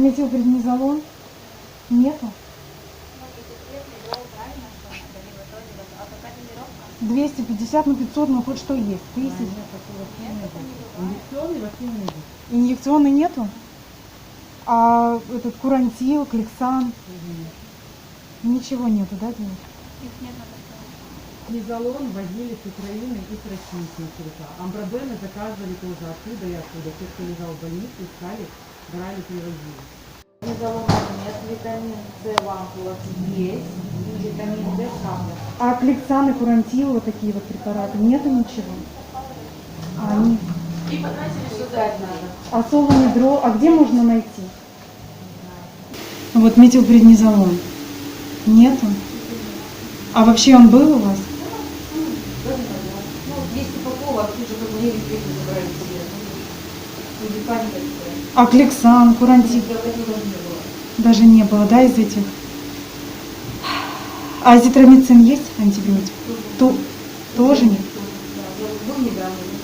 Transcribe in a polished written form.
метилпреднизолон? Нету? 250 на 500, ну хоть что есть. 1000. Инъекционный вообще не будет. Инъекционный нету? А этот курантил, клексан? Ничего нету, да, Дима? Низолон возили с Украины и с России сначала. Амбробены заказывали тоже оттуда и оттуда. Те, кто лежал в больнице, искали, брали, привозили. Низолона нет, витамин С в ампулах есть, и витамин D в каплях. А клексан и курантил, вот такие вот препараты, нету ничего? А они... И потратили, что дать надо. А соломедро, а где можно найти? Вот метилпреднизолон. Нету? А вообще он был у вас? Ну, 200 упаковок, тут же как бы не везде забирали себе. Люди паника такая. А клексан, курантил? Я вроде даже не было. Даже не было, да, из этих? А азитромицин есть антибиотик? Тоже нет? Да, был недавно.